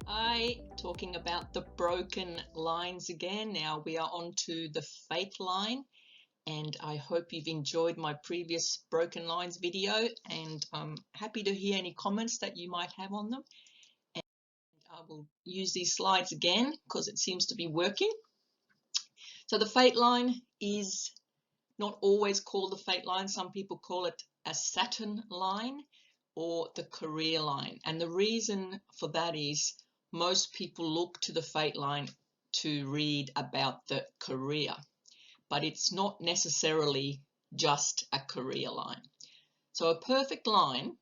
Hi, talking about the broken lines again. Now we are on to the fate line, and I hope you've enjoyed my previous broken lines video, and I'm happy to hear any comments that you might have on them. And I will use these slides again because it seems to be working. So the fate line is not always called the fate line. Some people call it a Saturn line or the career line. And the reason for that is most people look to the fate line to read about the career, but it's not necessarily just a career line. So a perfect line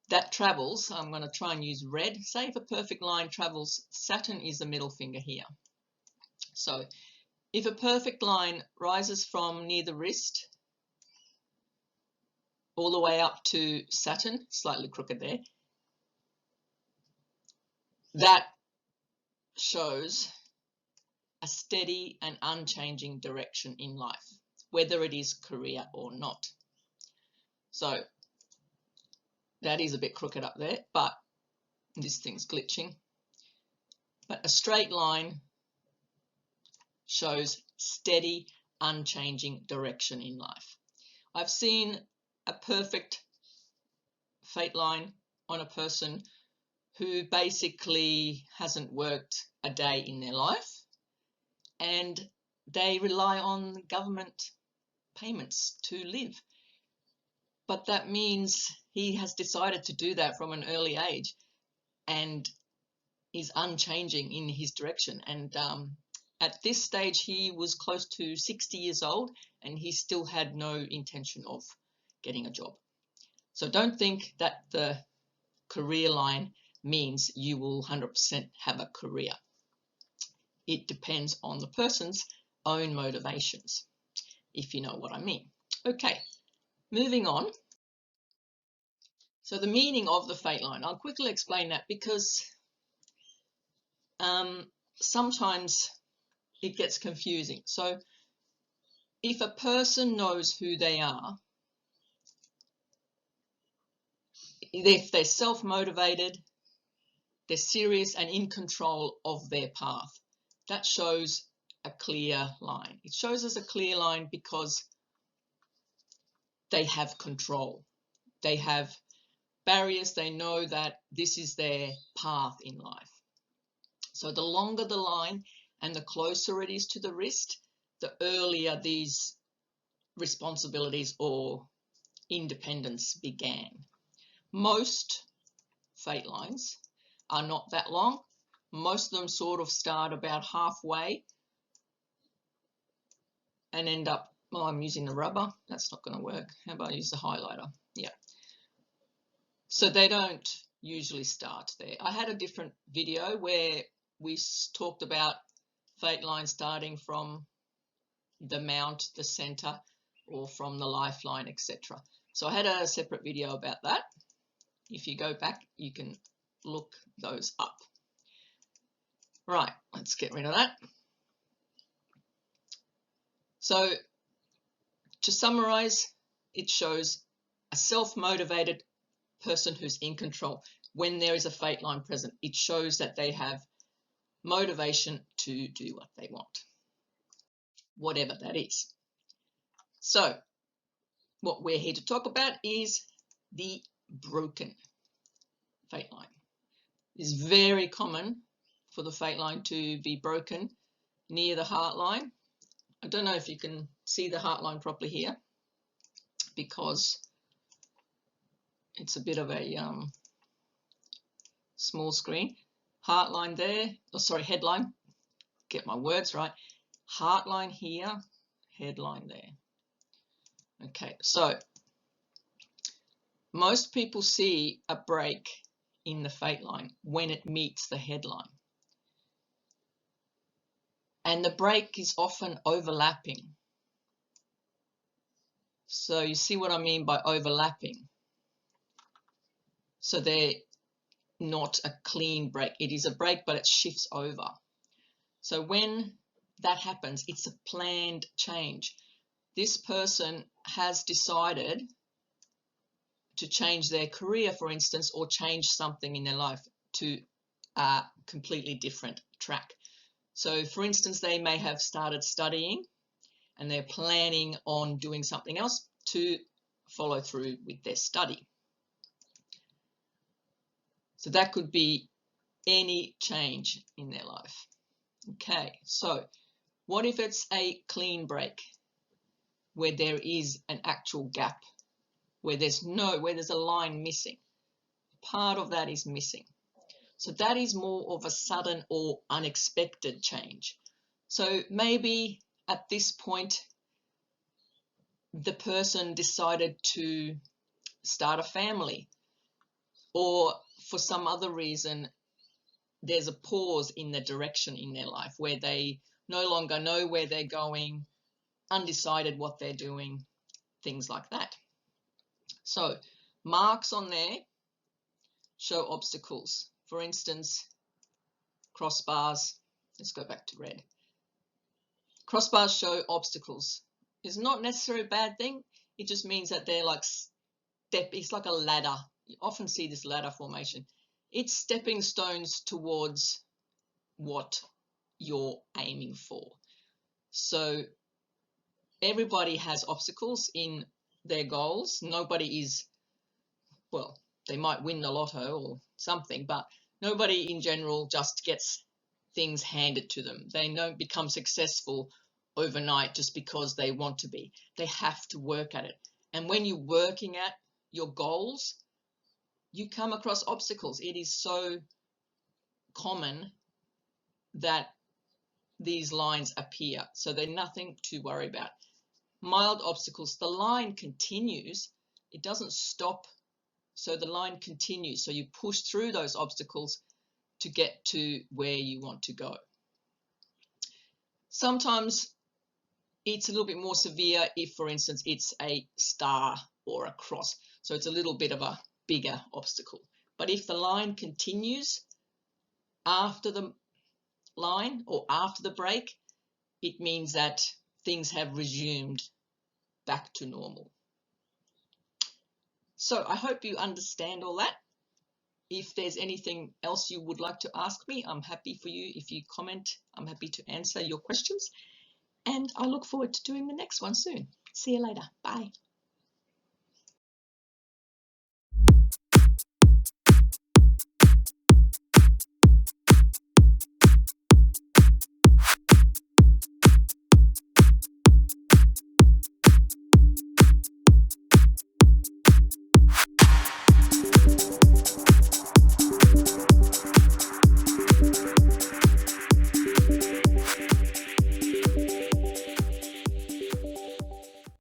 that travels, I'm going to try and use red. Say if a perfect line travels, Saturn is the middle finger here. So if a perfect line rises from near the wrist all the way up to Saturn, slightly crooked there, that shows a steady and unchanging direction in life, whether it is career or not. So that is a bit crooked up there, but this thing's glitching. But a straight line shows steady, unchanging direction in life. I've seen a perfect fate line on a person who basically hasn't worked a day in their life, and they rely on government payments to live. But that means he has decided to do that from an early age and is unchanging in his direction. And at this stage, he was close to 60 years old and he still had no intention of getting a job. So don't think that the career line means you will 100% have a career. It depends on the person's own motivations, if you know what I mean. Okay, moving on. So the meaning of the fate line, I'll quickly explain that because sometimes it gets confusing. So if a person knows who they are, if they're self-motivated, they're serious and in control of their path, that shows a clear line. It shows us a clear line because they have control. They have barriers. They know that this is their path in life. So the longer the line and the closer it is to the wrist, the earlier these responsibilities or independence began. Most fate lines are not that long. Most of them sort of start about halfway and end up, well, I'm using the rubber. That's not going to work. How about I use the highlighter? Yeah. So they don't usually start there. I had a different video where we talked about fate lines starting from the mount, the center, or from the lifeline, etc. So I had a separate video about that. If you go back, you can look those up. Right, let's get rid of that. So to summarize, it shows a self-motivated person who's in control. When there is a fate line present, it shows that they have motivation to do what they want, whatever that is. So what we're here to talk about is the broken fate line. It's very common for the fate line to be broken near the heart line. I don't know if you can see the heart line properly here because it's a bit of a small screen. Heart line there, oh sorry, headline, get my words right. Heart line here, headline there. Okay, so most people see a break in the fate line when it meets the headline. And the break is often overlapping. So you see what I mean by overlapping. So they're not a clean break. It is a break, but it shifts over. So when that happens, it's a planned change. This person has decided to change their career, for instance, or change something in their life. to a completely different track. So, for instance, they may have started studying and they're planning on doing something else to follow through with their study. So that could be any change in their life. Okay, so what if it's a clean break where there is an actual gap, where there's a line missing? Part of that is missing. So that is more of a sudden or unexpected change. So maybe at this point, the person decided to start a family, or for some other reason, there's a pause in the direction in their life where they no longer know where they're going, undecided what they're doing, things like that. So marks on there show obstacles. For instance, crossbars. Let's go back to red. Crossbars show obstacles. It's not necessarily a bad thing. It just means that they're like it's like a ladder. You often see this ladder formation. It's stepping stones towards what you're aiming for. So everybody has obstacles in their goals. Nobody is, well, they might win the lotto or something, but nobody in general just gets things handed to them. They don't become successful overnight just because they want to be. They have to work at it. And when you're working at your goals, you come across obstacles. It is so common that these lines appear. So they're nothing to worry about. Mild obstacles, the line continues. It doesn't stop. So the line continues. So you push through those obstacles to get to where you want to go. Sometimes it's a little bit more severe if, for instance, it's a star or a cross. So it's a little bit of a bigger obstacle. But if the line continues after the line or after the break, it means that things have resumed back to normal. So I hope you understand all that. If there's anything else you would like to ask me, I'm happy for you. If you comment, I'm happy to answer your questions. And I look forward to doing the next one soon. See you later. Bye.